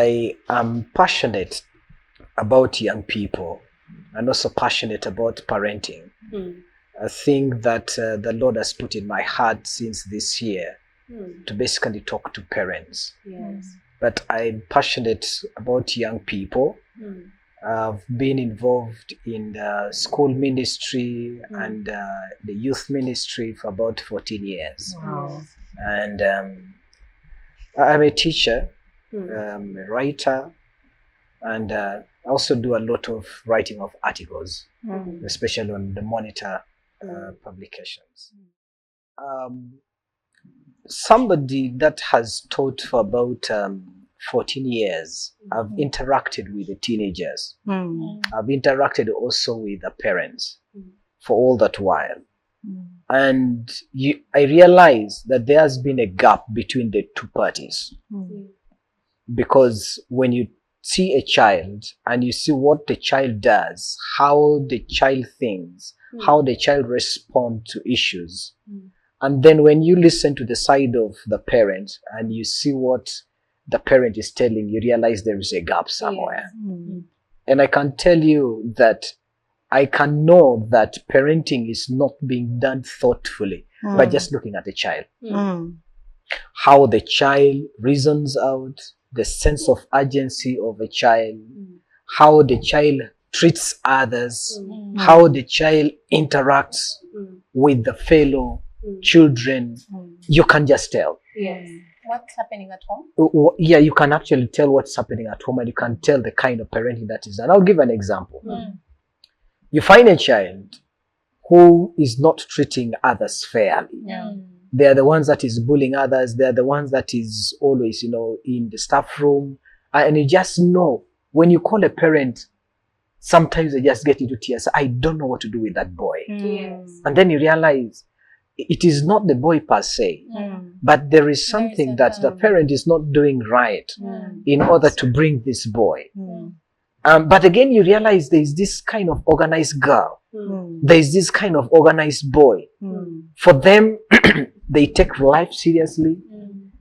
I am passionate about young people and also passionate about parenting. A thing that the Lord has put in my heart since this year to basically talk to parents. Yes. But I'm passionate about young people. I've been involved in the school ministry and the youth ministry for about 14 years. Wow. And I'm a teacher, a writer, and I also do a lot of writing of articles, especially on the Monitor publications. Somebody that has taught for about 14 years, I've interacted with the teenagers. I've interacted also with the parents for all that while. And I realized that there has been a gap between the two parties. Because when you see a child and you see what the child does, how the child thinks, how the child responds to issues, and then when you listen to the side of the parent and you see what the parent is telling, you realize there is a gap somewhere. And I can tell you that I can know that parenting is not being done thoughtfully by just looking at the child. How the child reasons out, the sense of urgency of a child, how the child treats others, how the child interacts with the fellow children. You can just tell. Yes. What's happening at home? Yeah, you can actually tell what's happening at home, and you can tell the kind of parenting that is done. I'll give an example. You find a child who is not treating others fairly. They are the ones that is bullying others. They are the ones that is always, in the staff room. And you just know, when you call a parent, sometimes they just get into tears. I don't know what to do with that boy. Yes. And then you realize it is not the boy per se, but there is something that the parent is not doing right in order to bring this boy. But again, you realize there is this kind of organized girl. There is this kind of organized boy. For them, they take life seriously.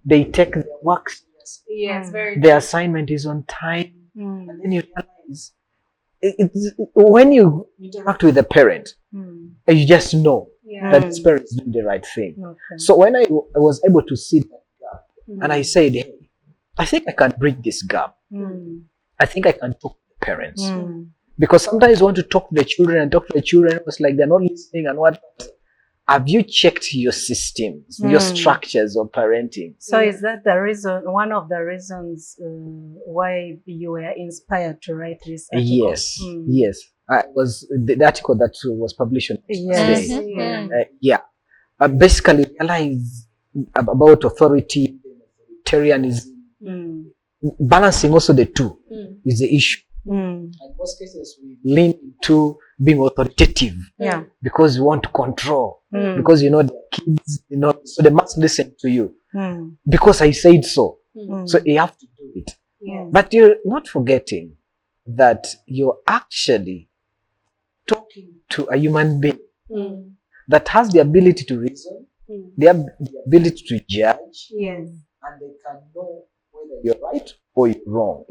They take their work seriously. Yes, very Their assignment is on time. And then you realize, when you interact with the parent, you just know that this parent is doing the right thing. So when I was able to see that gap, and I said, hey, I think I can bridge this gap. I think I can talk to the parents. Because sometimes you want to talk to the children and talk to the children, it's like they're not listening and what. Have you checked your systems, your structures of parenting? So is that the reason, one of the reasons why you were inspired to write this article? Yes, yes. It was the article that was published on Tuesday. Basically realize about authority, authoritarianism, balancing also the two is the issue. In most cases, we lean into being authoritative because we want to control, because the kids, so they must listen to you because I said so. So you have to do it. But you're not forgetting that you're actually talking to a human being that has the ability to reason, they have the ability to judge, and they can know whether you're right or you're wrong.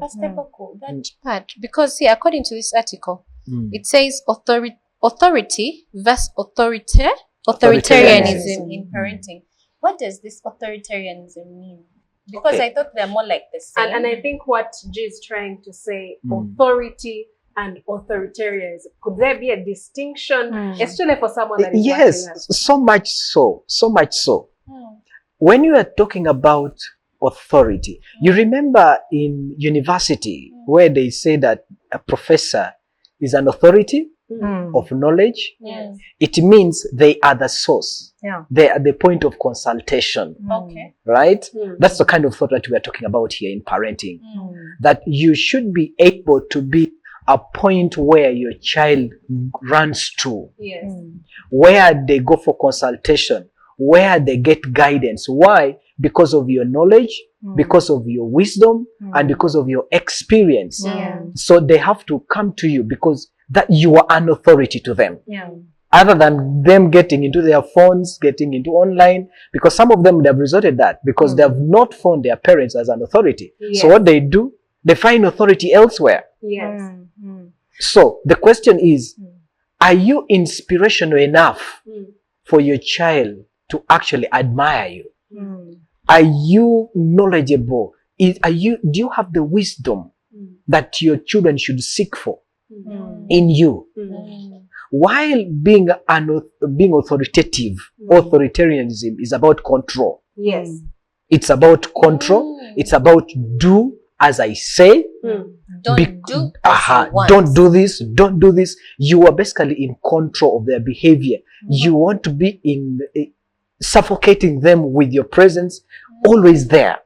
Pastor Bako, that part, because according to this article, it says authority versus authoritarianism in parenting. What does this authoritarianism mean? Because I thought they're more like the same. And I think what G is trying to say, authority and authoritarianism. Could there be a distinction, especially for someone that is yes, so much so. When you are talking about authority, you remember in university where they say that a professor is an authority of knowledge. It means they are the source. They are the point of consultation. Right? That's the kind of thought that we are talking about here in parenting. That you should be able to be a point where your child runs to, where they go for consultation, where they get guidance. Why? Because of your knowledge, because of your wisdom, and because of your experience. So they have to come to you because that you are an authority to them. other than them getting into their phones, getting into online, because some of them would have resorted that because they have not found their parents as an authority. Yes. So what they do, they find authority elsewhere. Yes. So the question is, are you inspirational enough for your child to actually admire you? Are you knowledgeable? Do you have the wisdom that your children should seek for in you? While being authoritative, authoritarianism is about control. Yes. It's about control. It's about do as I say. Don't do as you want. Don't do this. Don't do this. You are basically in control of their behavior. You want to be in suffocating them with your presence, always there.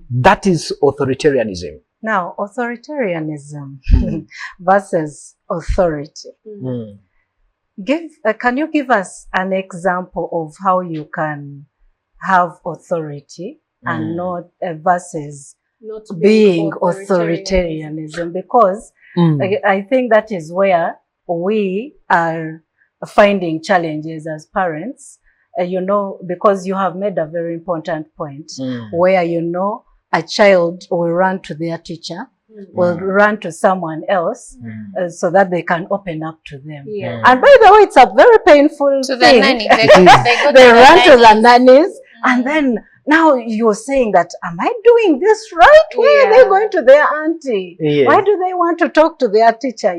That is authoritarianism. Now, authoritarianism versus authority. Can you give us an example of how you can have authority and not versus Not being authoritarianism? Because I think that is where we are finding challenges as parents, because you have made a very important point where, a child will run to their teacher, will run to someone else so that they can open up to them. Yeah. And by the way, it's a very painful To the thing. nanny. They run to the nannies, and then now you're saying that, am I doing this right? Why are they going to their auntie? Yes. Why do they want to talk to their teacher,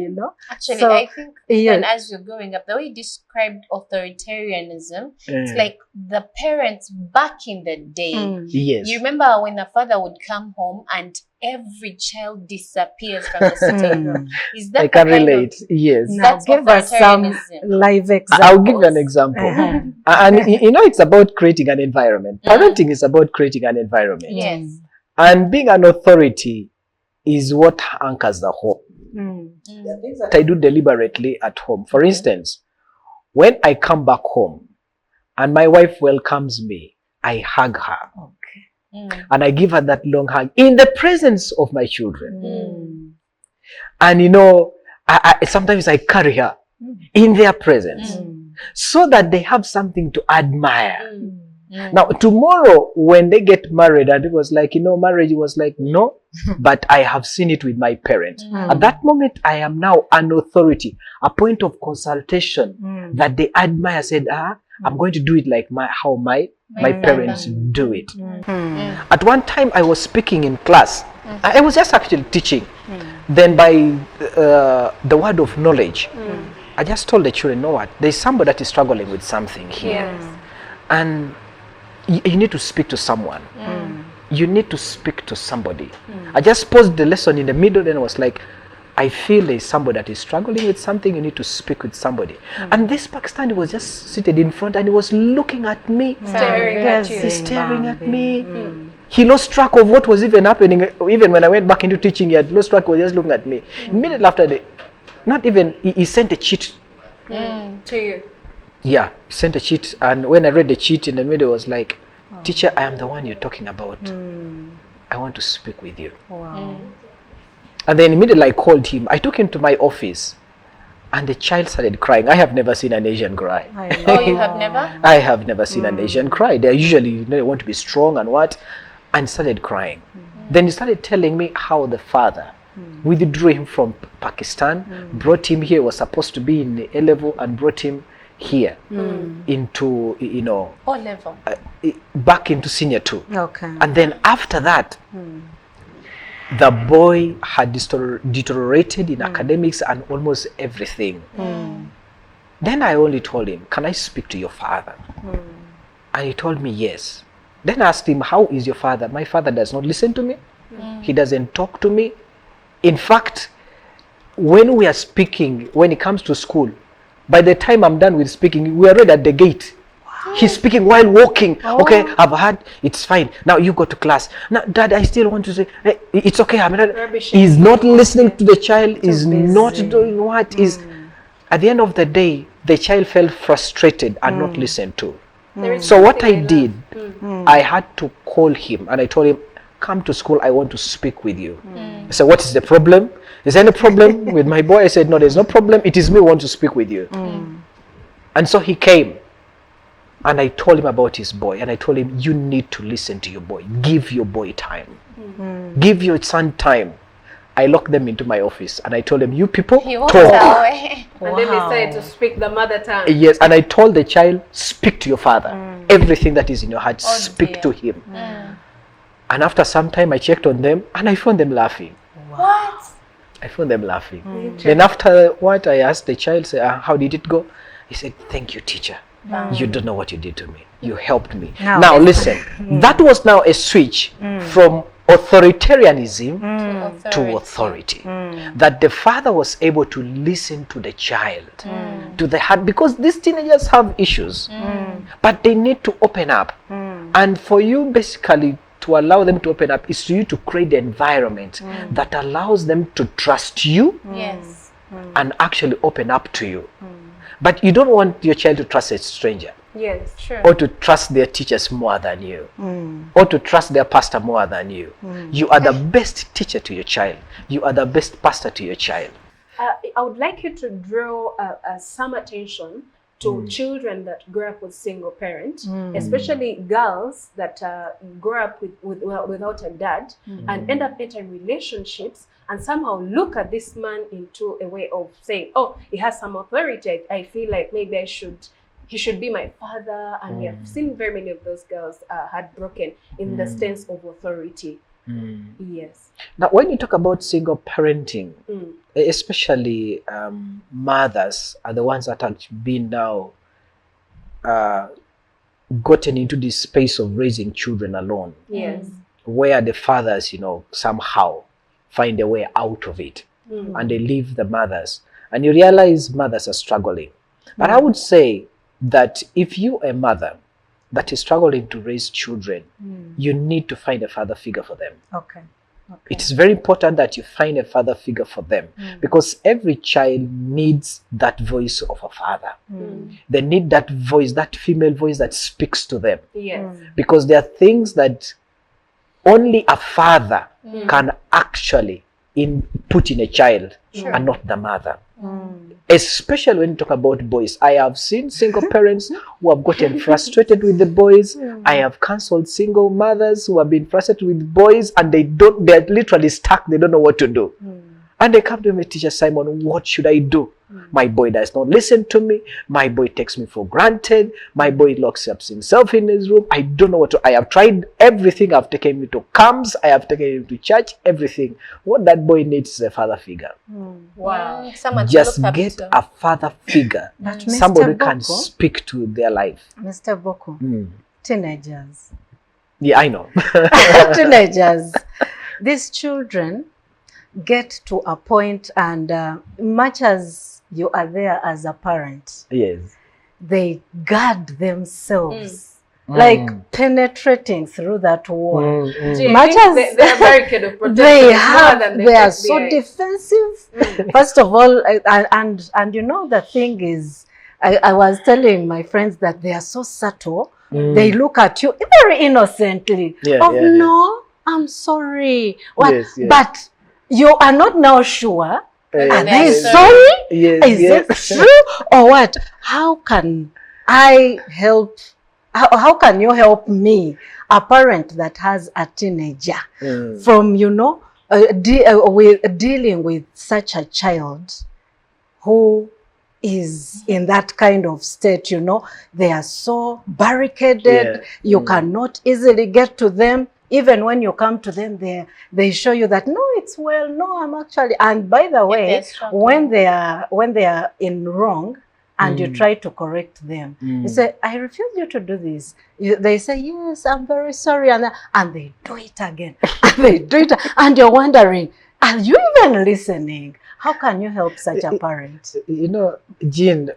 Actually, So, I think even as you're growing up, the way you described authoritarianism, it's like the parents back in the day. Yes. You remember when the father would come home and every child disappears from the sitting room? Is that I the can kind relate. Yes. Now That's give us some authoritarianism. live examples. I'll give you an example. And it's about creating an environment. Parenting is about creating an environment. Yes. And being an authority is what anchors the home. There are things that I do deliberately at home. For instance, when I come back home and my wife welcomes me, I hug her. And I give her that long hug in the presence of my children. And I sometimes I carry her in their presence so that they have something to admire. Now, tomorrow when they get married, and it was like, marriage was like, no, but I have seen it with my parents. At that moment, I am now an authority, a point of consultation that they admire, said, I'm going to do it like how my parents do it. At one time, I was speaking in class. I was just actually teaching. Then by the word of knowledge, I just told the children, know what? There's somebody that is struggling with something here. And you need to speak to someone. You need to speak to somebody. I just paused the lesson in the middle and was like, I feel there's somebody that is struggling with something. You need to speak with somebody. And this Pakistani was just seated in front and he was looking at me. Staring at you. He's staring at me. He lost track of what was even happening. Even when I went back into teaching, he had lost track. He was just looking at me. Immediately after, he sent a cheat To you. Yeah, he sent a cheat, and when I read the cheat in the middle, it was like, teacher, I am the one you're talking about. I want to speak with you. And then immediately I called him. I took him to my office, and the child started crying. I have never seen an Asian cry. Oh, you have never? I have never seen an Asian cry. They usually they want to be strong and what, and started crying. Then he started telling me how the father withdrew him from Pakistan, brought him here, was supposed to be in the A level, and brought him here into, O level. Back into senior 2. Okay. And then after that, the boy had deteriorated in academics and almost everything. Then I only told him, can I speak to your father? And he told me yes. Then I asked him, how is your father? My father does not listen to me. He doesn't talk to me. In fact, when we are speaking, when it comes to school, by the time I'm done with speaking, we are already at the gate. He's speaking while walking. Okay, I've heard, it's fine. Now you go to class. Now, Dad, I still want to say, hey, it's okay. I mean, he's not listening to the child, is not doing what is. At the end of the day, the child felt frustrated and not listened to. So what I did, I had to call him and I told him, come to school, I want to speak with you. I said, what is the problem? Is there any problem with my boy? I said, no, there's no problem. It is me who want to speak with you. And so he came. And I told him about his boy. And I told him, you need to listen to your boy. Give your boy time. Give your son time. I locked them into my office. And I told them, you people, talk. Away. And then decided to speak the mother tongue. Yes, and I told the child, speak to your father. Everything that is in your heart, speak to him. And after some time, I checked on them, and I found them laughing. What? I found them laughing. Then after what, I asked the child, say, how did it go? He said, thank you, teacher. You don't know what you did to me. You helped me. Now listen, that was now a switch from authoritarianism to authority. That the father was able to listen to the child, to the heart, because these teenagers have issues, but they need to open up. And for you basically to allow them to open up is for you to create the environment that allows them to trust you and actually open up to you. But you don't want your child to trust a stranger. Yes, sure. Or to trust their teachers more than you. Or to trust their pastor more than you. You are the best teacher to your child. You are the best pastor to your child. I would like you to draw some attention to children that grow up with single parents, especially girls that grow up without a dad and end up entering relationships and somehow look at this man into a way of saying, oh, he has some authority. I feel like maybe he should be my father. And we have seen very many of those girls heartbroken in the sense of authority. Yes. Now, when you talk about single parenting, especially mothers are the ones that have been now gotten into this space of raising children alone. Yes. Where the fathers, somehow find a way out of it. And they leave the mothers. And you realize mothers are struggling. But I would say that if you're a mother that is struggling to raise children, you need to find a father figure for them. Okay. It's very important that you find a father figure for them, because every child needs that voice of a father. They need that voice, that female voice that speaks to them. Yes. Because there are things that only a father can actually put in a child, and not the mother. Especially when you talk about boys. I have seen single parents who have gotten frustrated with the boys. I have counseled single mothers who have been frustrated with boys, and they're literally stuck. They don't know what to do. And they come to me, Teacher Simon, what should I do? My boy does not listen to me. My boy takes me for granted. My boy locks himself in his room. I don't know what to. I have tried everything. I've taken him to camps. I have taken him to church. Everything. What that boy needs is a father figure. Wow. Someone to Just look up get to. a father figure. Somebody who can speak to their life. Mr. Boko, teenagers. Yeah, I know. Teenagers. These children get to a point, and much as you are there as a parent, Yes. they guard themselves, like penetrating through that wall. Much as they are barricade of protection. they are so defensive. First of all, and the thing is, I was telling my friends that they are so subtle. They look at you very innocently. No, I'm sorry. What? Yes. But you are not now sure. Are they sorry? sorry? Yes, Is it true or what? How can I help? How can you help me, a parent that has a teenager, from dealing with such a child who is in that kind of state? They are so barricaded. You cannot easily get to them. Even when you come to them, they show you that, no, it's well, no, I'm actually. And by the way, when they are in wrong, and you try to correct them, you say, I refuse you to do this. They say, yes, I'm very sorry, and they do it again, and they do it, and you're wondering, are you even listening? How can you help such a parent? Jean,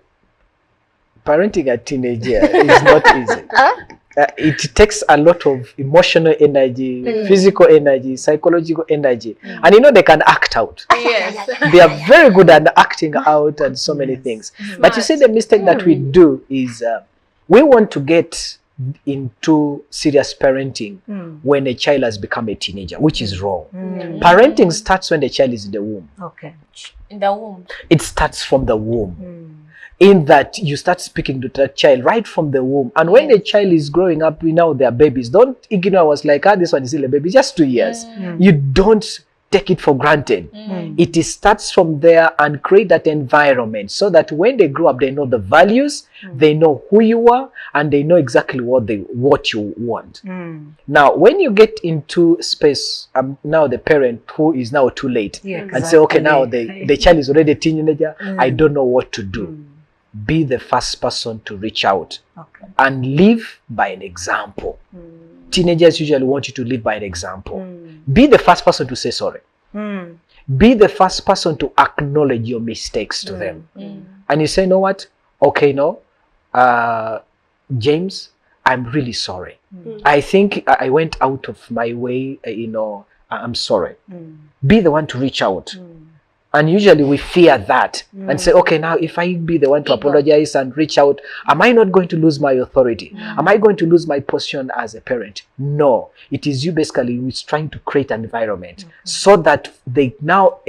parenting a teenager is not easy. It takes a lot of emotional energy, physical energy, psychological energy. And they can act out. Yes. They are very good at acting out and so many things. But you see, the mistake that we do is we want to get into serious parenting when a child has become a teenager, which is wrong. Parenting starts when the child is in the womb. Okay. In the womb. It starts from the womb. in that you start speaking to that child right from the womb. And when the child is growing up, they're babies. Don't ignore us like, this one is still a baby, just 2 years. You don't take it for granted. It starts from there, and create that environment so that when they grow up, they know the values, they know who you are, and they know exactly what you want. Now, when you get into space, now the parent who is now too late, and say, okay, now the child is already a teenager, I don't know what to do. Be the first person to reach out and live by an example. Teenagers usually want you to live by an example. Be the first person to say sorry. Be the first person to acknowledge your mistakes to them. And you say, you know what? Okay, James, I'm really sorry. I think I went out of my way, I'm sorry. Be the one to reach out. And usually we fear that and say, okay, now if I be the one to apologize and reach out, am I not going to lose my authority? Am I going to lose my position as a parent? No. It is you basically who is trying to create an environment so that they now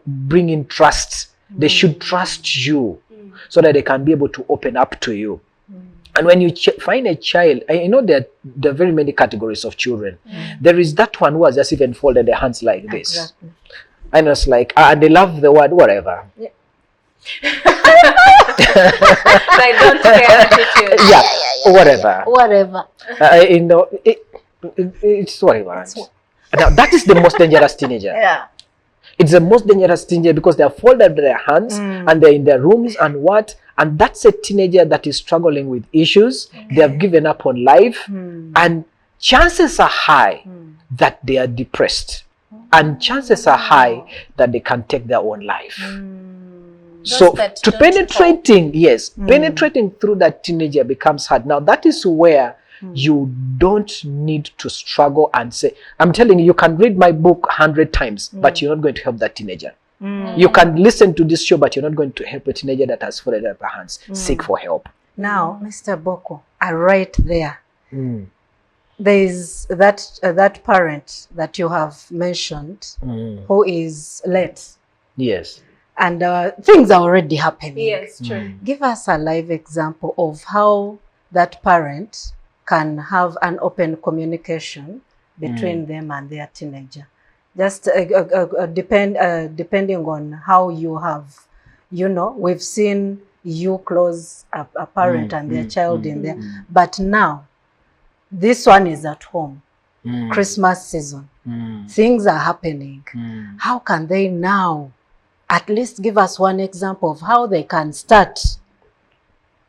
bring in trust. They should trust you so that they can be able to open up to you. And when you find a child, I know that there are very many categories of children. There is that one who has just even folded their hands like this. Exactly. And it's like, they love the word whatever. Like, don't care attitude. Whatever. Whatever. It's whatever. Now, that is the most dangerous teenager. It's the most dangerous teenager because they have folded their hands and they're in their rooms and that's a teenager that is struggling with issues. They have given up on life, and chances are high that they are depressed. And chances are high that they can take their own life. So penetrating through that teenager becomes hard. Now that is where you don't need to struggle and say, I'm telling you, you can read my book 100 times, but you're not going to help that teenager. You can listen to this show, but you're not going to help a teenager that has folded up her hands. Seek for help. Now, Mr. Boko, right there. There is that parent that you have mentioned who is late. Yes. And things are already happening. Yes, true. Give us a live example of how that parent can have an open communication between them and their teenager. Just depending on how you have, we've seen you close a parent and their child in there. But now, this one is at home. Christmas season. Things are happening. How can they now at least give us one example of how they can start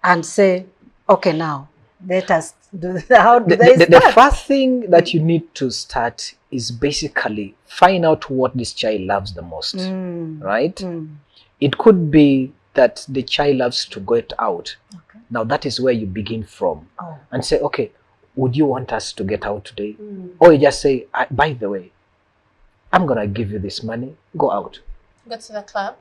and say, okay, now let us do that. How do they start? The first thing that you need to start is basically find out what this child loves the most, right? It could be that the child loves to go out. Now that is where you begin from and say, okay, would you want us to get out today? Or you just say, by the way, I'm going to give you this money. Go out. Go to the club.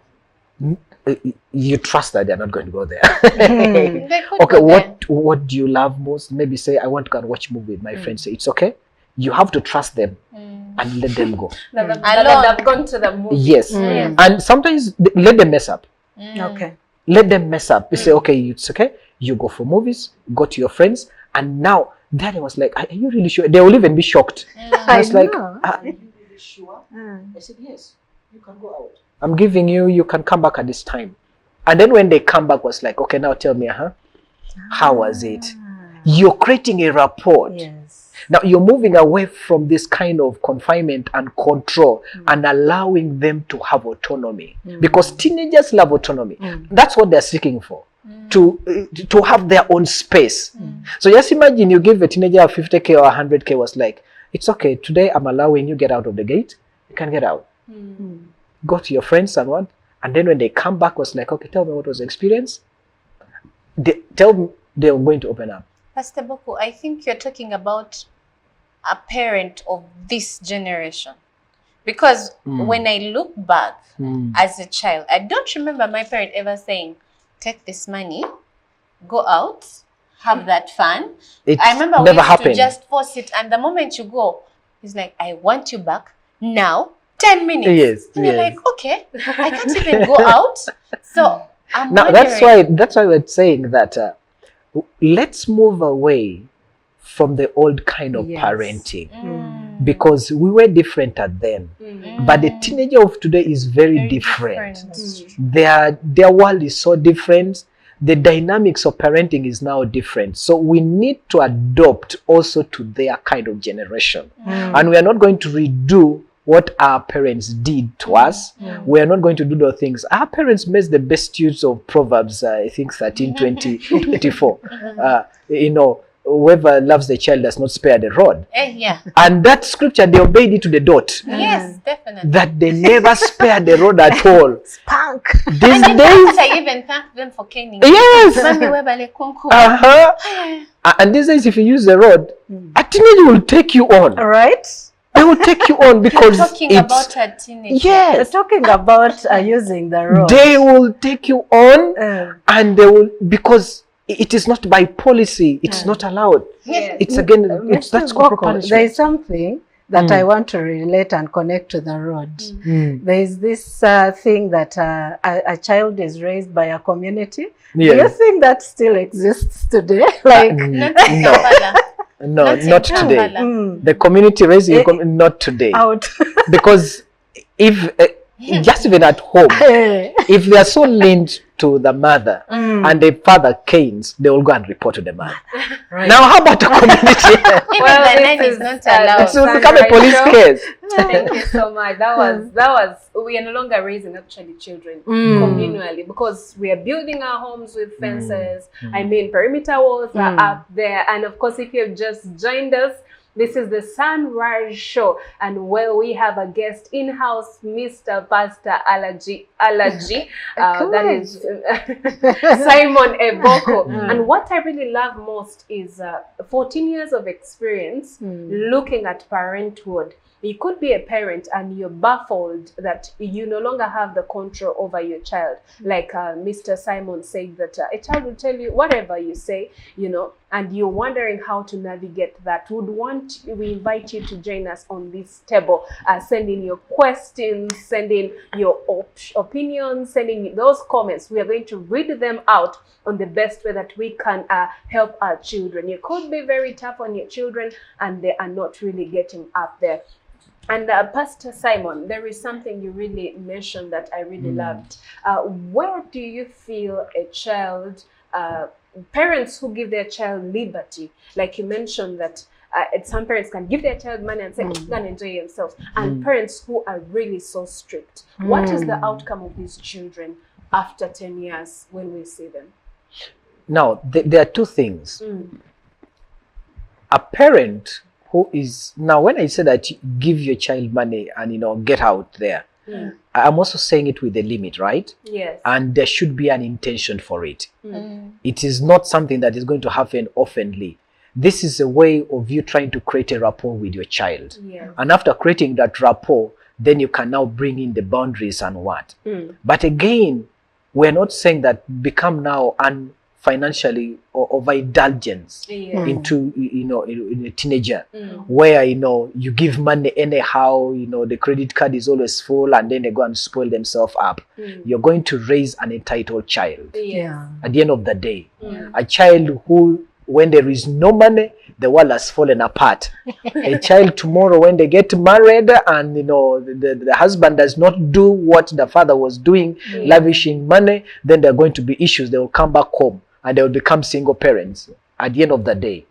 You trust that they're not going to go there. They could Okay, go there. what do you love most? Maybe say, I want to go and watch a movie with my friends. Say, it's okay. You have to trust them and let them go. They've gone to the movie. Yes. And sometimes let them mess up. Okay. Let them mess up. You say, okay, it's okay. You go for movies, go to your friends. And now, Daddy was like, are you really sure? They will even be shocked. I was like, are you really sure? I said, yes, you can go out. I'm giving you can come back at this time. And then when they come back, was like, okay, now tell me, how was it? You're creating a rapport. Yes. Now you're moving away from this kind of confinement and control and allowing them to have autonomy. Because teenagers love autonomy. That's what they're seeking for. To have their own space. So just imagine you give a teenager 50K or 100K, was like, it's okay, today I'm allowing you get out of the gate. You can get out. Go to your friends and what? And then when they come back, was like, okay, tell me what was the experience. Tell me they're going to open up. Pastor Boko, I think you're talking about a parent of this generation. Because when I look back as a child, I don't remember my parent ever saying, take this money, go out, have that fun. I remember we used to just force it, and the moment you go, he's like, I want you back now, 10 minutes. Yes. And you're like, okay, I can't even go out. So Now that's why we're saying that let's move away from the old kind of parenting, because we were different at then, but the teenager of today is very different. Their world is so different. The dynamics of parenting is now different. So we need to adopt also to their kind of generation. And we are not going to redo what our parents did to us. We are not going to do those things. Our parents made the best use of Proverbs, I think 13, 20, 24. Whoever loves the child does not spare the rod. And that scripture, they obeyed it to the dot. Yes, definitely. That they never spare the rod at all. Spank. These And in days, fact, I even thank them for caning. yes. And these days, if you use the rod, a teenager will take you on. Right? They will take you on because Talking about a teenager. yes. We're talking about using the rod. They will take you on, and they will, because it is not by policy. It's not allowed. Yes. It's again. That's corporal There punishment. is something that I want to relate and connect to the rod. There is this thing that a child is raised by a community. Yes. Do you think that still exists today? Like, No, not today. The community raising not today, out. because if just even at home, if they are so linked to the mother and the father canes, they will go and report to the mother. Right. Now, how about the community? Even the name is not allowed. It will become a police case. Thank you so much. That was. We are no longer raising actually children communally, because we are building our homes with fences. I mean, perimeter walls are up there, and of course, if you've just joined us, this is the Sunrise Show, and we have a guest in-house, Mr. Pastor Allergy. That is Simon Eboko. And what I really love most is 14 years of experience looking at parenthood. You could be a parent and you're baffled that you no longer have the control over your child. Like Mr. Simon said that a child will tell you whatever you say, and you're wondering how to navigate that. We invite you to join us on this table. Send in your questions, send in your opinions, send in those comments. We are going to read them out on the best way that we can help our children. You could be very tough on your children and they are not really getting up there. And Pastor Simon, there is something you really mentioned that I really loved. Where do you feel a child, parents who give their child liberty, like you mentioned that some parents can give their child money and say, go and enjoy yourself, and parents who are really so strict. What is the outcome of these children after 10 years when we see them? Now, there are two things. A parent who is, now when I say that you give your child money and get out there, I'm also saying it with a limit, right? Yes. And there should be an intention for it. It is not something that is going to happen oftenly. This is a way of you trying to create a rapport with your child. Yes. And after creating that rapport, then you can now bring in the boundaries and what. But again, we're not saying that become now financially or overindulgence into in a teenager where you give money anyhow, the credit card is always full and then they go and spoil themselves up. You're going to raise an entitled child at the end of the day. A child who, when there is no money, the world has fallen apart. A child tomorrow, when they get married and the husband does not do what the father was doing, lavishing money, then there are going to be issues. They will come back home and they will become single parents at the end of the day.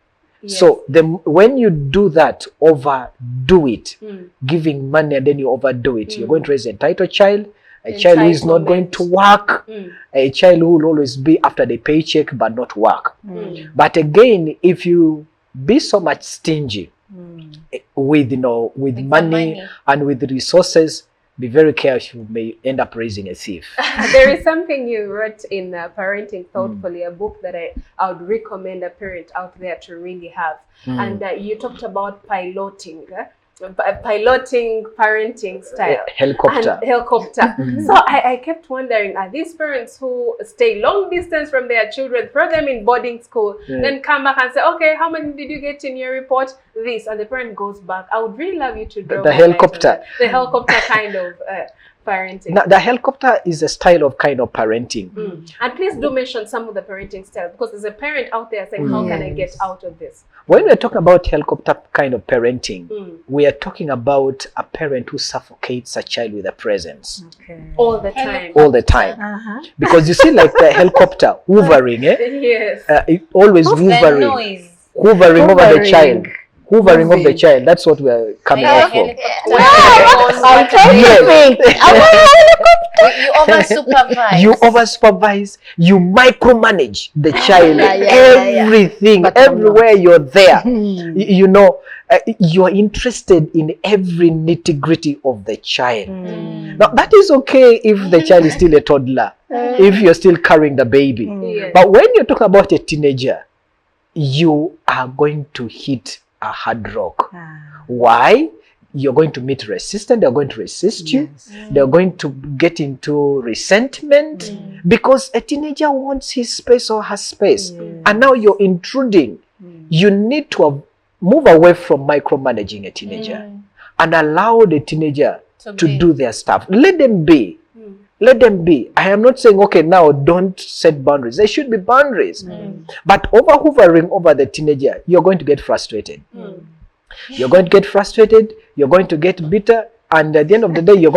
So when you do that, overdo it, giving money and then you overdo it, you're going to raise an entitled child, a child who is not going to work, a child who will always be after the paycheck but not work. But again, if you be so much stingy with money and with resources, be very careful, you may end up raising a thief. There is something you wrote in Parenting Thoughtfully, a book that I would recommend a parent out there to really have. And you talked about piloting parenting style. Helicopter. So I kept wondering, are these parents who stay long distance from their children, throw them in boarding school, then come back and say, okay, how many did you get in your report? This, and the parent goes back. I would really love you to draw the helicopter the helicopter kind of parenting. Now, the helicopter is a style of kind of parenting. And please do mention some of the parenting styles, because there's a parent out there saying, how can I get out of this? When we're talking about helicopter kind of parenting, we are talking about a parent who suffocates a child with a presence. All the time. All the time. Because you see, like the helicopter hovering, Yes. it always The hovering. noise. Hovering over the child. Hovering over the child. That's what we're coming off from. I'm trying to think. You over supervise. You over supervise, you micromanage the child, everything, But everywhere you're there. You know, you're interested in every nitty gritty of the child. Now, that is okay if the child is still a toddler, if you're still carrying the baby. Yes. But when you're talking about a teenager, you are going to hit a hard rock. Why? You're going to meet resistance, they're going to resist you, they're going to get into resentment because a teenager wants his space or her space. And now you're intruding. You need to move away from micromanaging a teenager and allow the teenager to do their stuff. Let them be. Let them be. I am not saying, okay, now don't set boundaries. There should be boundaries. But hovering over the teenager, you're going to get frustrated. You're going to get frustrated, you're going to get bitter, and at the end of the day, you are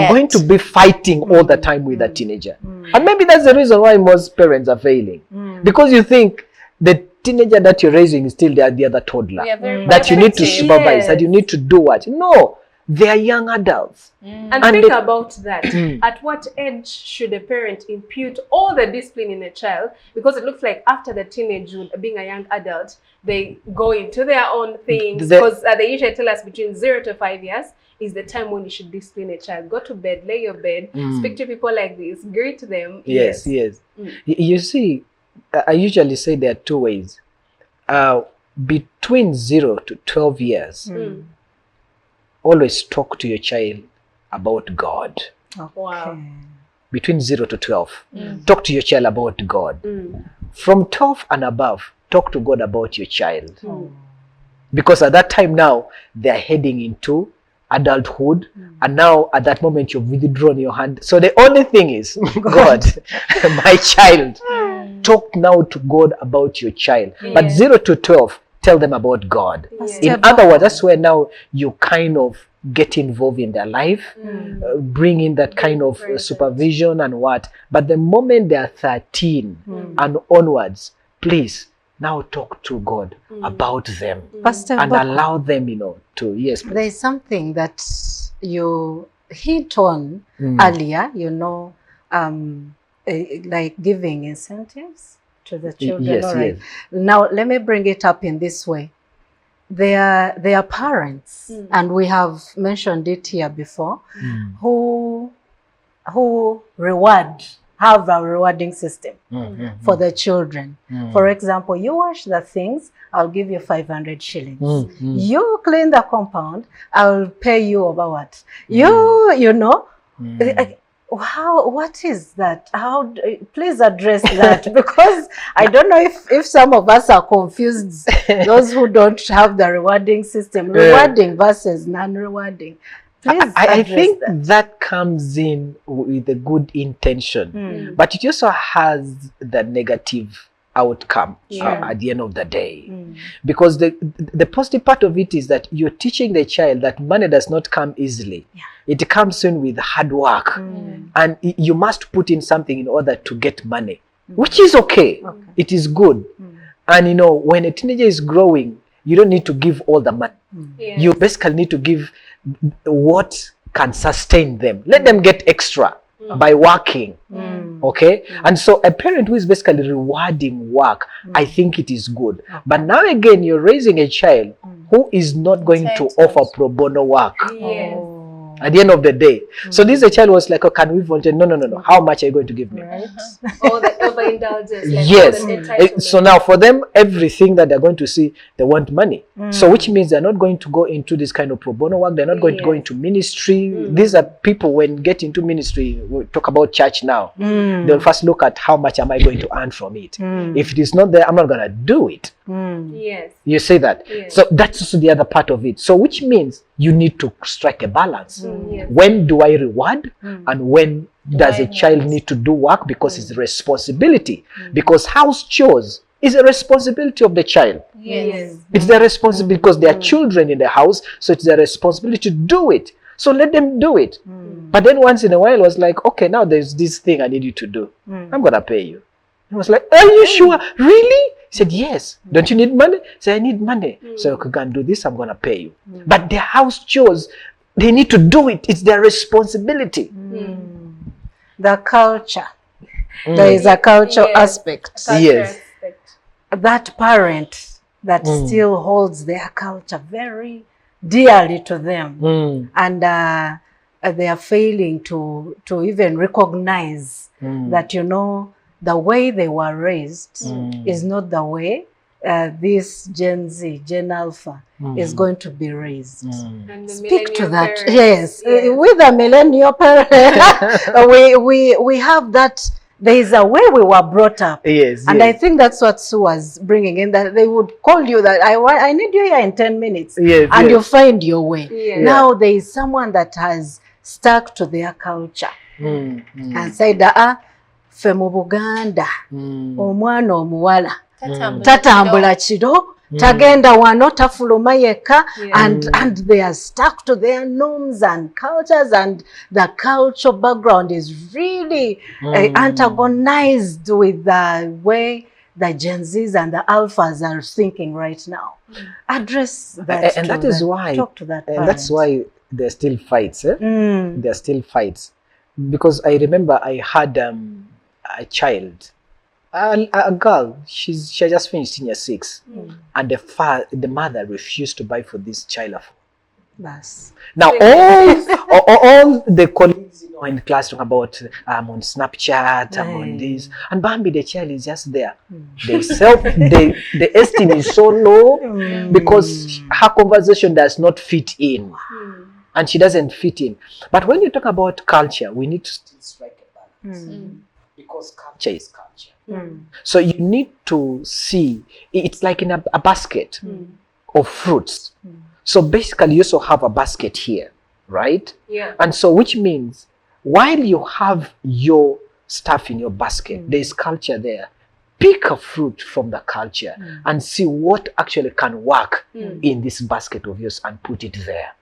going to be fighting all the time with that teenager. And maybe that's the reason why most parents are failing. Because you think the teenager that you're raising is still the other toddler. That you need to supervise, that you need to do what? No, they are young adults. And think about that. At what age should a parent impute all the discipline in a child? Because it looks like after the teenagehood, being a young adult, they go into their own things. Because they usually tell us between 0 to 5 years is the time when you should discipline a child. Go to bed, lay your bed, speak to people like this, greet them. Yes. You see, I usually say there are two ways. Between 0 to 12 years, always talk to your child about God. Wow. Between 0 to 12, talk to your child about God. From 12 and above, talk to God about your child. Because at that time now, they're heading into adulthood, and now at that moment you've withdrawn your hand. So the only thing is, God, my child, talk now to God about your child. But 0 to 12, tell them about God. In other words, that's where now you kind of get involved in their life, bring in that kind of supervision and what. But the moment they are 13 and onwards, please now talk to God about them and allow them, to, yes. Please. There is something that you hit on earlier, like giving incentives to the children. Yes, all right. Now, let me bring it up in this way. They are parents, and we have mentioned it here before, who have a rewarding system for the children. For example, you wash the things, I'll give you 500 shillings. You clean the compound, I'll pay you over what? What is that? Please address that, because I don't know if some of us are confused, those who don't have the rewarding system, rewarding versus non-rewarding. I think that comes in with a good intention, but it also has the negative outcome at the end of the day. Because the positive part of it is that you're teaching the child that money does not come easily. It comes in with hard work, and you must put in something in order to get money, which is okay. It is good. And when a teenager is growing, you don't need to give all the money. You basically need to give what can sustain them. Let them get extra by working. Okay? And so a parent who is basically rewarding work, I think it is good. But now again, you're raising a child who is not going to offer pro bono work. At the end of the day. So this child was like, can we volunteer? No. How much are you going to give me? All the overindulgence. Yes. So now for them, everything that they're going to see, they want money. So which means they're not going to go into this kind of pro bono work. They're not going to go into ministry. These are people, when get into ministry, we talk about church now. They'll first look at how much am I going to earn from it. If it is not there, I'm not going to do it. Yes. You say that. Yes. So that's also the other part of it. So which means you need to strike a balance. Yes. When do I reward and when does I a child not? need to do work because it's a responsibility? Because house chores is a responsibility of the child. Yes. It's their responsibility because they are children in the house, so it's their responsibility to do it. So let them do it. But then once in a while, I was like, okay, now there's this thing I need you to do. I'm gonna pay you. I was like, are you sure? Really? He said, yes. Don't you need money? I said, I need money. So you can do this, I'm gonna pay you. But the house chores, they need to do it. It's their responsibility. The culture. There is a cultural aspect. Yes. That parent that still holds their culture very dearly to them, and they are failing to even recognize that, you know, the way they were raised is not the way this Gen Z, Gen Alpha is going to be raised. And the Speak to millennial that. parents. Yes. With the millennial parents, we have that. There is a way we were brought up. Yes. And I think that's what Sue was bringing in, that they would call you that I need you here in 10 minutes. Yes, and yes. you find your way. Yeah. Now there is someone that has stuck to their culture and said, fe mu Buganda, omwana omuwala tatambula kiro, tagenda wano, tafuluma yekka, and they are stuck to their norms and cultures, and the cultural background is really antagonized with the way the Gen Zs and the Alphas are thinking right now. Address that. And that is why, talk to that and that's why there's still fights. There are still fights. Because I remember I had a child, a girl, she just finished senior 6, and the mother refused to buy for this child a phone. Bas. Now all the colleagues, you know, in class talk about I'm on Snapchat, I'm on this, and Bambi, the child is just there. The esteem is so low because her conversation does not fit in, and she doesn't fit in. But when you talk about culture, we need to still strike a balance because culture is culture. So you need to see it's like in a basket of fruits. So basically you also have a basket here, right? Yeah. And so which means while you have your stuff in your basket, there's culture there. Pick a fruit from the culture and see what actually can work in this basket of yours and put it there.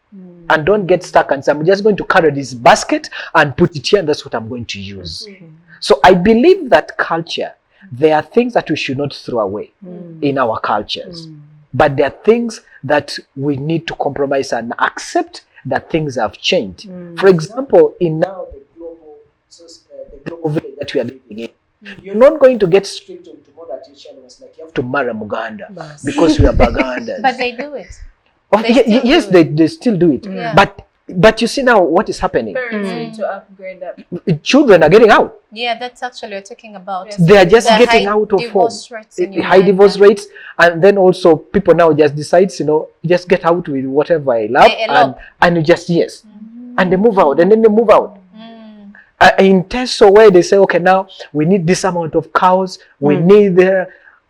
And don't get stuck and say, I'm just going to carry this basket and put it here and that's what I'm going to use. So I believe that culture, there are things that we should not throw away in our cultures. But there are things that we need to compromise and accept that things have changed. For example, in now the global village that we are living in, you're not going to get straight on tomorrow that your child was like, you have to marry Muganda because we are Bagandas. But they do it. Yes, they still do it. Yeah. But you see now what is happening. Parents need to upgrade that. Children are getting out. Yeah, that's actually what we're talking about. Yes. They are just The getting high out of home. divorce rates in High Uganda. divorce rates, and then also people now just decides, you know, just get out with whatever I love, They elope. and you just and they move out, and then they move out. In Teso where they say, okay, now we need this amount of cows, we need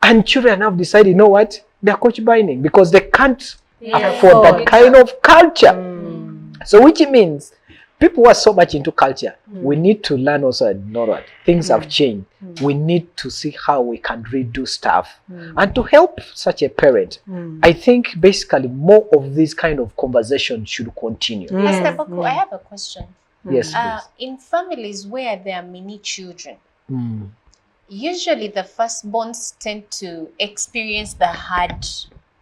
and children have decided, you know what, they're concubine because they can't afford that kind of culture. So which means people who are so much into culture, we need to learn also and know that things have changed. We need to see how we can redo stuff. And to help such a parent, I think basically more of this kind of conversation should continue. Pastor Boku, I have a question. Yes, please. In families where there are many children, usually the firstborns tend to experience the hard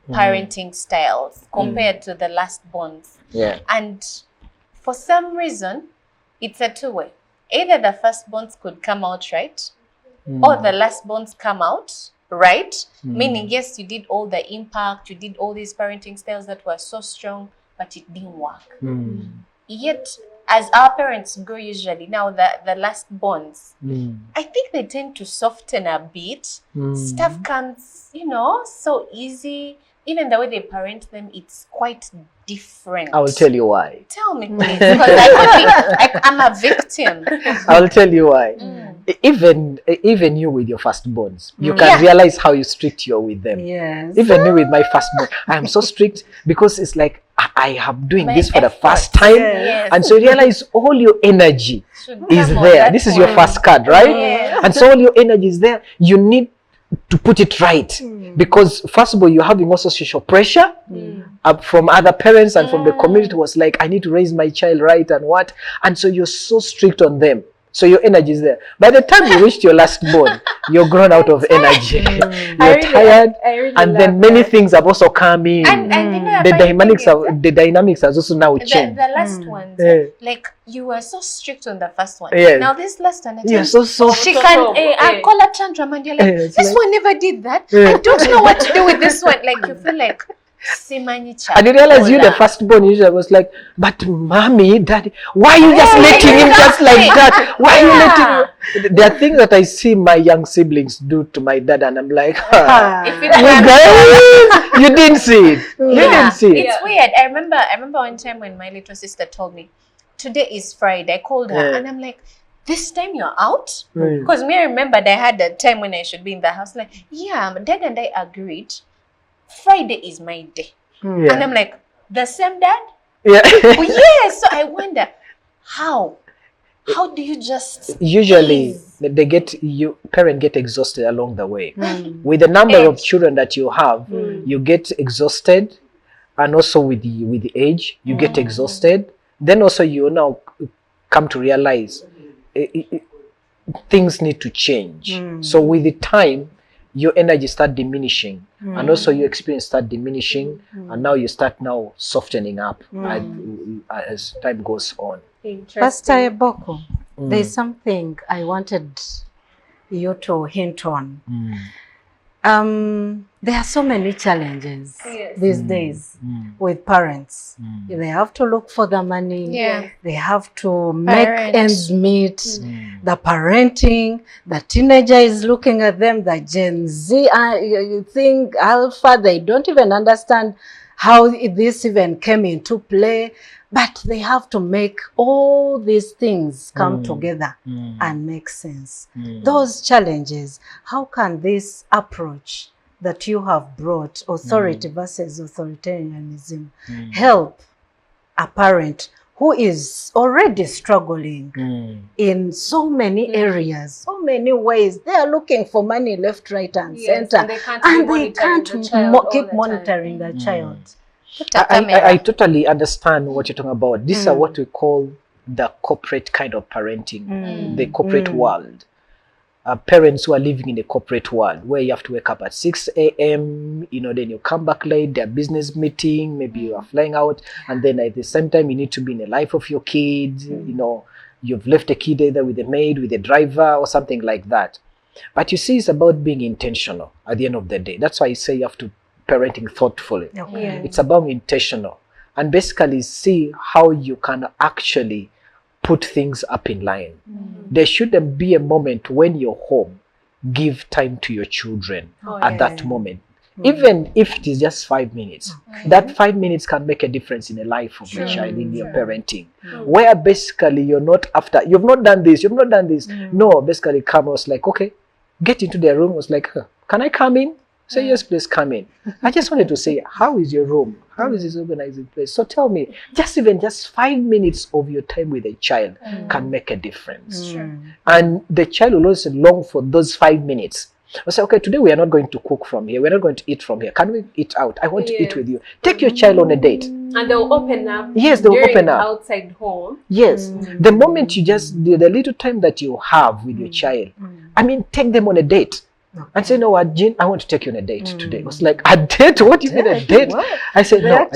parenting styles compared to the lastborns. Yeah. And for some reason, it's a two-way. Either the firstborns could come out right, or the lastborns come out right. Meaning, yes, you did all the impact, you did all these parenting styles that were so strong, but it didn't work. Yet, as our parents grow usually, now the lastborns, I think they tend to soften a bit. Stuff comes, so easy. Even the way they parent them, it's quite different. I will tell you why. Tell me, please, because I'm a victim. I will tell you why. Even even you with your firstborns, you can realize how you strict you are with them. Yes. Even me with my firstborn, I am so strict because it's like I am doing My this for the effort. first time. Yes. And so you realize all your energy Should is come on there. that This is your point. first card, right? Yes. And so all your energy is there. You need to put it right. Because first of all, you're having also social pressure from other parents and from the community. Was like, I need to raise my child right and what. And so you're so strict on them. So your energy is there. By the time you reached your last born, you're grown out of energy. You're tired. I really And then love many that. things have also come in. And you know, The funny dynamics thing is have, the dynamics has also now changed. the last ones, Yeah. like you were so strict on the first one. Yes. Now this last one, You're so she so can trouble, call a tantrum, and you're like, It's this like- one never did that. Yeah. I don't know what to do with this one. Like you feel like Simanyi And you realize you, the Chakola. firstborn, usually was like, but mommy, daddy, why are you just letting him just like that? Why are you letting him? There are things that I see my young siblings do to my dad, and I'm like, If it you were- guys, you didn't see it. You didn't see it. It's weird. I remember one time when my little sister told me, today is Friday. I called her Yeah. and I'm like, this time you're out? Right. Because me, I remembered I had a time when I should be in the house. Like, yeah, my dad and I agreed Friday is my day. And Yeah. I'm like, the same dad? Yeah. Oh, yeah. So I wonder, how do you just Usually, ease? parents get exhausted along the way. With the number of children that you have, you get exhausted, and also with the age, you get exhausted. Then also you now come to realize things need to change. So with the time, your energy start diminishing, and also your experience start diminishing, and now you start now softening up as time goes on. Pastor Eboko, there's something I wanted you to hint on. There are so many challenges these days with parents. They have to look for the money. Yeah. They have to make Parent. ends meet. The parenting, the teenager is looking at them, the Gen Z, you think Alpha, they don't even understand how this even came into play. But they have to make all these things come together and make sense. Those challenges, how can this approach that you have brought, authority versus authoritarianism, help a parent who is already struggling in so many areas, so many ways? They are looking for money left, right, and center. And they can't, And they can't keep monitoring monitoring the child. I totally understand what you're talking about. These are what we call the corporate kind of parenting, the corporate world. Parents who are living in the corporate world, where you have to wake up at 6 a.m., then you come back late, their business meeting, maybe you are flying out, and then at the same time you need to be in the life of your kids, you've left a kid either with a maid, with a driver, or something like that. But you see, it's about being intentional at the end of the day. That's why I say you have to parenting thoughtfully. Okay. It's about intentional, and basically see how you can actually put things up in line. There shouldn't be a moment when you're home, give time to your children at that moment. Even if it is just 5 minutes, that 5 minutes can make a difference in the life of a child in your parenting. Where basically you're not after, you've not done this. No, basically come was like, okay, get into their room. Was like, can I come in? Say, yes, please come in. I just wanted to say, how is your room? How is this organizing place? So tell me, just 5 minutes of your time with a child can make a difference. And the child will also long for those 5 minutes. I say, okay, today we are not going to cook from here. We're not going to eat from here. Can we eat out? I want to eat with you. Take your child on a date. And they'll open up. Yes, they'll during open up. outside home. Yes. The moment you the little time that you have with your child, take them on a date. And say, no, what, Jean, I want to take you on a date today. It was like, a date? What do you mean a date? I said, no,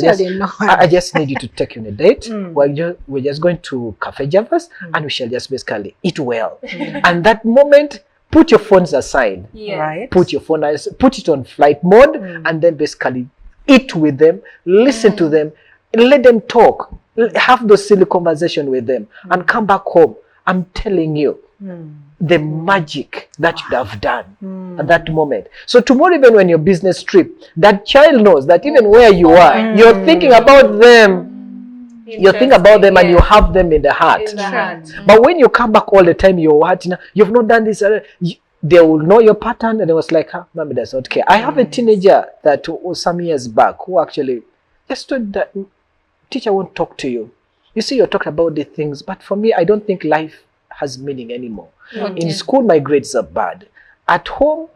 I just need you to take you on a date. We're just going to Cafe Javas and we shall just basically eat well. And that moment, put your phones aside. Yes. Right. Put your phone aside, put it on flight mode, and then basically eat with them, listen to them, let them talk, have those silly conversations with them, and come back home. I'm telling you, the magic that you have done at that moment. So tomorrow, even when your business trip, that child knows that even where you are, you're thinking about them. You think about them and you have them in the heart. In the heart. But when you come back all the time, you've not done this. They will know your pattern, and it was like, mommy does not care. I have a teenager that some years back who actually just told that teacher won't talk to you. You see, you're talking about the things, but for me, I don't think life has meaning anymore. In school, my grades are bad. At home,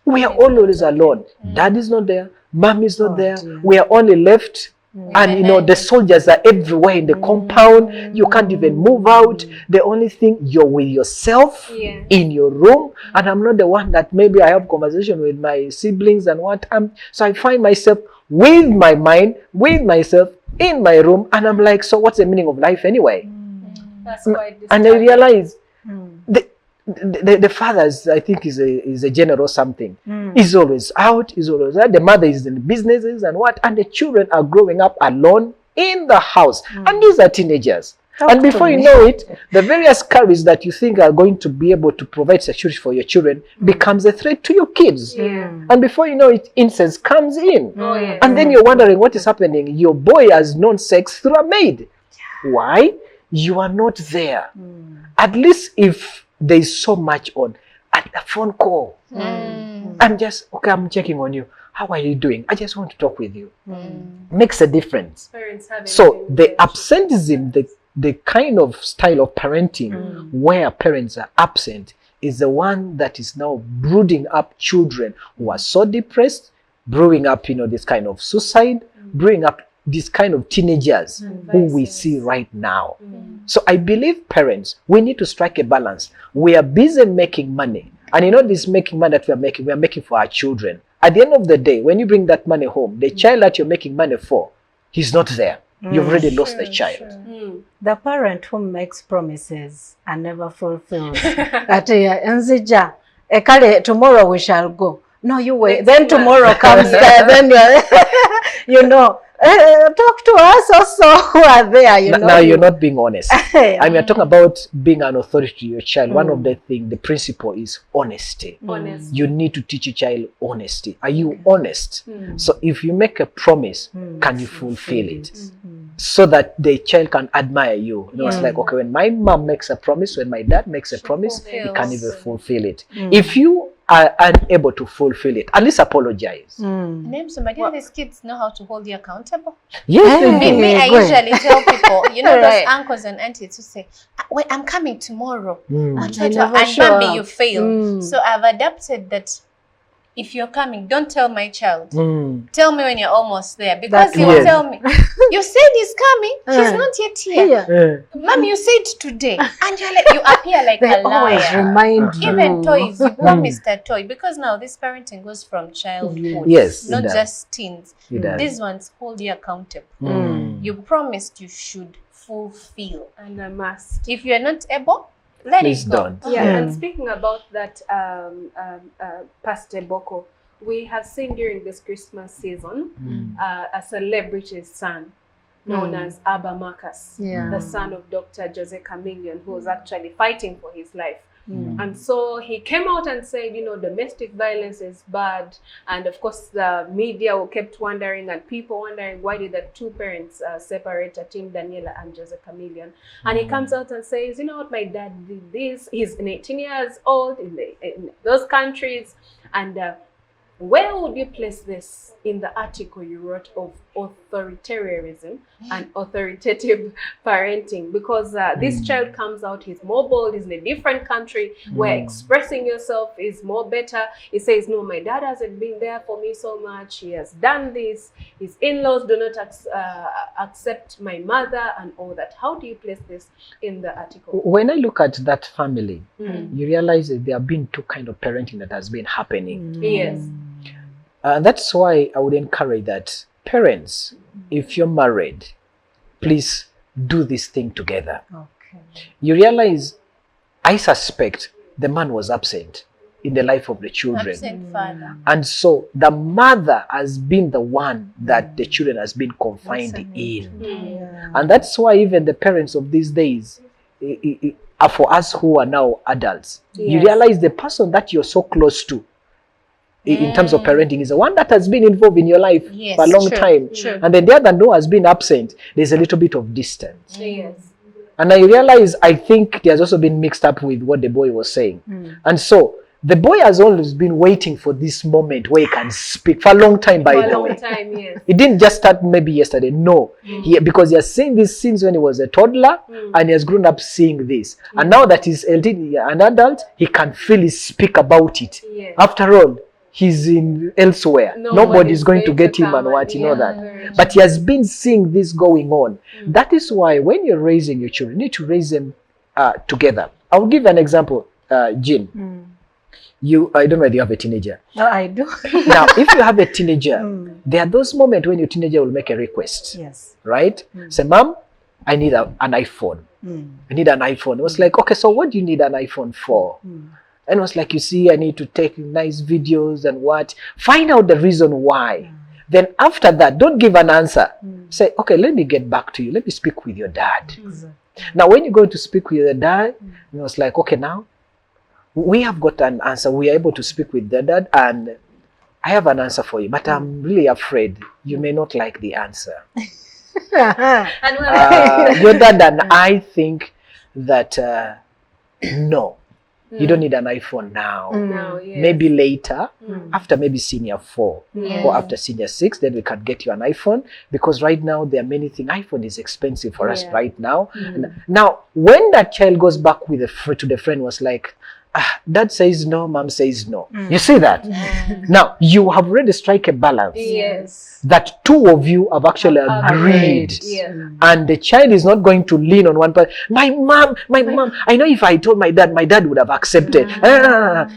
we are always alone. Dad is not there. Mom is not there. Dear. We are only left. And the soldiers are everywhere in the compound. You can't even move out. The only thing, you're with yourself in your room. And I'm not the one that maybe I have conversation with my siblings and what. So I find myself with my mind, with myself in my room. And I'm like, so what's the meaning of life anyway? That's quite And I realize the fathers, I think, is a general something. He's always out, he's always out. The mother is in businesses and what, and the children are growing up alone in the house. And these are teenagers. And before you know it, the various careers that you think are going to be able to provide security for your children becomes a threat to your kids. And before you know it, incest comes in. And then you're wondering what is happening. Your boy has known sex through a maid. Why? You are not there. At least if there is so much on at a phone call. I'm just, okay, I'm checking on you. How are you doing? I just want to talk with you. Makes a difference. So the absenteeism, the kind of style of parenting where parents are absent is the one that is now brooding up children who are so depressed, brewing up, this kind of suicide, brewing up this kind of teenagers who we see right now. So I believe parents, we need to strike a balance. We are busy making money. And this making money that we are making for our children. At the end of the day, when you bring that money home, the child that you're making money for, he's not there. You've already lost the child. The parent who makes promises and never fulfills. That Ekale, tomorrow we shall go. No, you wait. Then tomorrow comes there. Then talk to us also who are there. Now you're not being honest. I mean, you're talking about being an authority to your child. One of the things, the principle is honesty. You need to teach your child honesty. Are you honest? So if you make a promise, can you fulfill it? So that the child can admire you. It's like, okay, when my mom makes a promise, when my dad makes a promise, he can even fulfill it. If you are unable to fulfill it, at least apologize. Name somebody. These kids know how to hold you accountable. Yes, Me, I usually tell people, those uncles and aunties who say, "Wait, I'm coming tomorrow." And maybe you fail. So I've adapted that. If you're coming, don't tell my child. Tell me when you're almost there, because he will tell me, you said he's coming, he's not yet here. Mom, you said today, and you appear like a liar. Always remind you. Even toys, you promised a toy, because now this parenting goes from childhood, not just teens. These ones hold you accountable. You promised you should fulfill, and I must. If you're not able, let Please it go. don't. And speaking about that, Pastor Boko, we have seen during this Christmas season a celebrity's son known as Abba Marcus, the son of Dr. Jose Chameleon, who was actually fighting for his life. And so he came out and said, domestic violence is bad. And of course, the media kept wondering, and people wondering, why did the two parents separate, Tim Daniela and Jose Chameleon? And he comes out and says, you know what, my dad did this. He's 18 years old in those countries. And where would you place this in the article you wrote of authoritarianism and authoritative parenting? Because this child comes out, he's more bold, he's in a different country where expressing yourself is more better. He says, no, my dad hasn't been there for me so much. He has done this. His in-laws do not accept my mother and all that. How do you place this in the article? When I look at that family, you realize that there have been two kinds of parenting that has been happening. Yes. That's why I would encourage that parents, if you're married, please do this thing together. You realize, I suspect the man was absent in the life of the children. Absent father. And so the mother has been the one that the children has been confined in. And that's why even the parents of these days, for us who are now adults, you realize the person that you're so close to in terms of parenting is the one that has been involved in your life Yes, for a long true, time. true. And then the other no has been absent. There's a little bit of distance. Yes. And I realize, I think there's also been mixed up with what the boy was saying. And so the boy has always been waiting for this moment where he can speak for a long time, by For a the long way. time, yes. It didn't just start maybe yesterday. No. Because he has seen these scenes when he was a toddler and he has grown up seeing this. And now that he's an adult, he can freely speak about it. Yes. After all, he's in elsewhere. Nobody's going to get him and what, you know that. But he has been seeing this going on. That is why when you're raising your children, you need to raise them together. I'll give an example, Jean. I don't know whether you have a teenager. No, I do. Now, if you have a teenager, there are those moments when your teenager will make a request. Yes. Right? Say, Mom, I need an iPhone. I need an iPhone. It was like, okay, so what do you need an iPhone for? And it was like, you see, I need to take nice videos and what. Find out the reason why. Then after that, don't give an answer. Say, okay, let me get back to you. Let me speak with your dad. Exactly. Now, when you go to speak with your dad, it was like, okay, now we have got an answer. We are able to speak with the dad, and I have an answer for you, but I'm really afraid you may not like the answer. Your dad and I think that no, you don't need an iPhone now. Maybe later, after maybe senior 4 or after senior 6, then we can get you an iPhone, because right now there are many things. iPhone is expensive for us right now. Now, when that child goes back with to the friend, was like, Dad says no, Mom says no. You see that? Now, you have already struck a balance. Yes. That two of you have actually agreed. And the child is not going to lean on one person. My mom, I know if I told my dad would have accepted.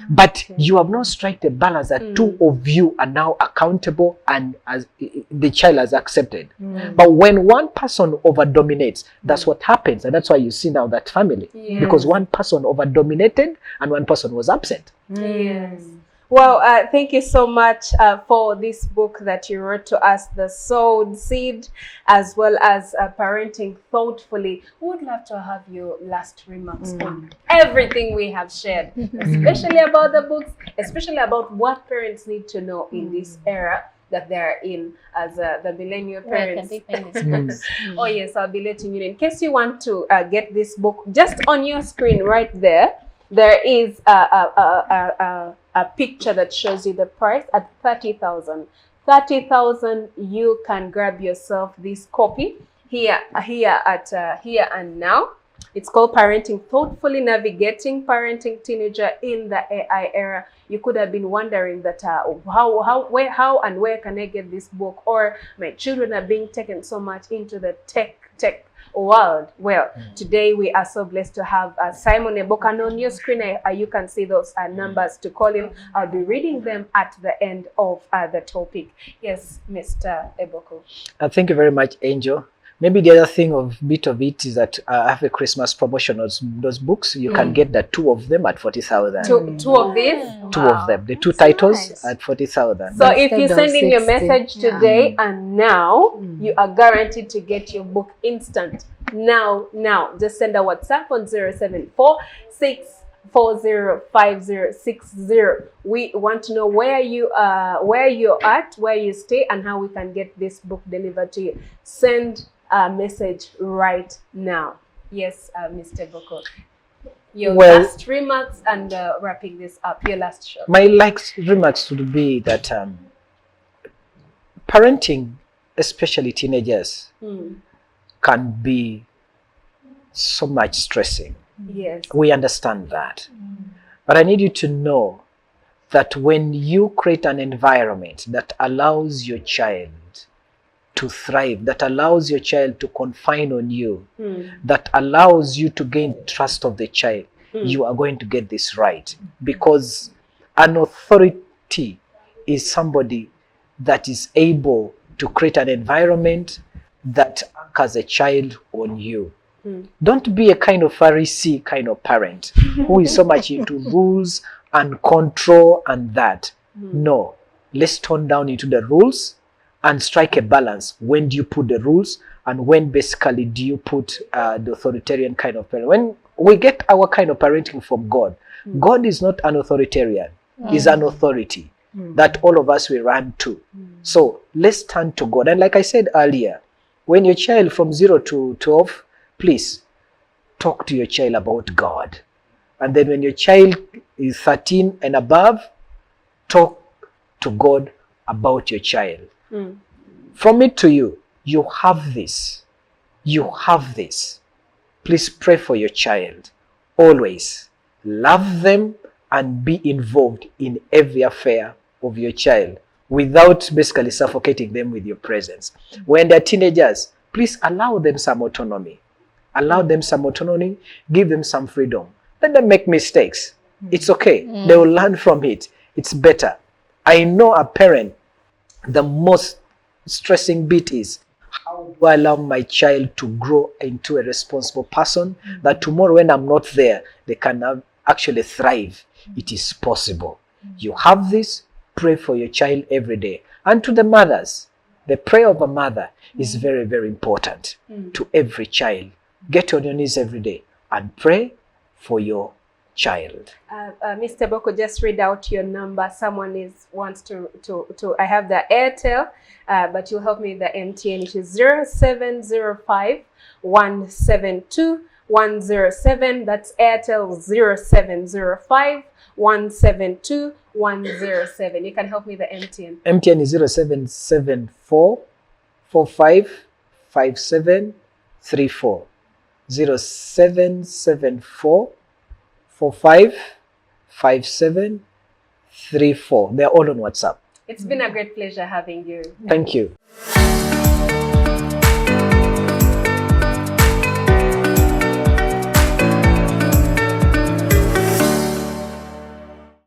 But you have not struck a balance that two of you are now accountable, and as the child has accepted. But when one person over-dominates, that's what happens. And that's why you see now that family. Because one person over-dominated and one person was absent. Yes. Well, thank you so much for this book that you wrote to us, The Sowed Seed, as well as Parenting Thoughtfully. We would love to have your last remarks on everything we have shared, especially about the books, especially about what parents need to know in this era that they're in as the millennial parents. Oh yes, I'll be letting you know. In case you want to get this book, just on your screen right there, there is a picture that shows you the price at 30,000. 30,000, you can grab yourself this copy here and now. It's called Parenting Thoughtfully, Navigating Parenting Teenager in the AI Era. You could have been wondering that how and where can I get this book? Or my children are being taken so much into the tech world. Well, today we are so blessed to have Simon Eboka, and on your screen you can see those numbers to call him. I'll be reading them at the end of the topic. Yes, Mr. Eboka. Thank you very much, Angel. Maybe the other bit of it is that I have a Christmas promotion on those books. You can get the 2 of them at 40,000. Two of these? 2 of them. The 2 titles at 40,000. So if you send in your message today and now, you are guaranteed to get your book instant. Now. Just send a WhatsApp on 074-640-5060. We want to know where you're at, where you stay, and how we can get this book delivered to you. Send a message right now. Yes, Mr. Boko. Your last remarks and wrapping this up. Your last shot. My last remarks would be that parenting, especially teenagers, can be so much stressing. Yes. We understand that. But I need you to know that when you create an environment that allows your child to thrive, that allows your child to confine on you, that allows you to gain trust of the child, you are going to get this right. Because an authority is somebody that is able to create an environment that anchors a child on you. Don't be a kind of Pharisee kind of parent who is so much into rules and control and that. No, let's tone down into the rules and strike a balance. When do you put the rules, and when basically do you put the authoritarian kind of parent? When we get our kind of parenting from God, God is not an authoritarian, he's an authority. that all of us will run to. So let's turn to God. And like I said earlier, when your child from 0 to 12, please talk to your child about God. And then when your child is 13 and above, talk to God about your child. From me to you, you have this. You have this. Please pray for your child. Always love them and be involved in every affair of your child without basically suffocating them with your presence. When they're teenagers, please allow them some autonomy. Allow them some autonomy. Give them some freedom. Let them make mistakes. It's okay. They will learn from it. It's better. I know a parent, the most stressing bit is, how do I allow my child to grow into a responsible person that tomorrow when I'm not there, they can actually thrive? It is possible. You have this. Pray for your child every day. And to the mothers, the prayer of a mother is very, very important to every child. Get on your knees every day and pray for your child. Mr. Boko, just read out your number. Someone wants to I have the Airtel, but you'll help me with the MTN, which is 0705 172 107. That's Airtel 0705 172 107. You can help me with the MTN. MTN is 0774 45 5734. 0774 45 5734. They're all on WhatsApp. It's been a great pleasure having you. Thank you.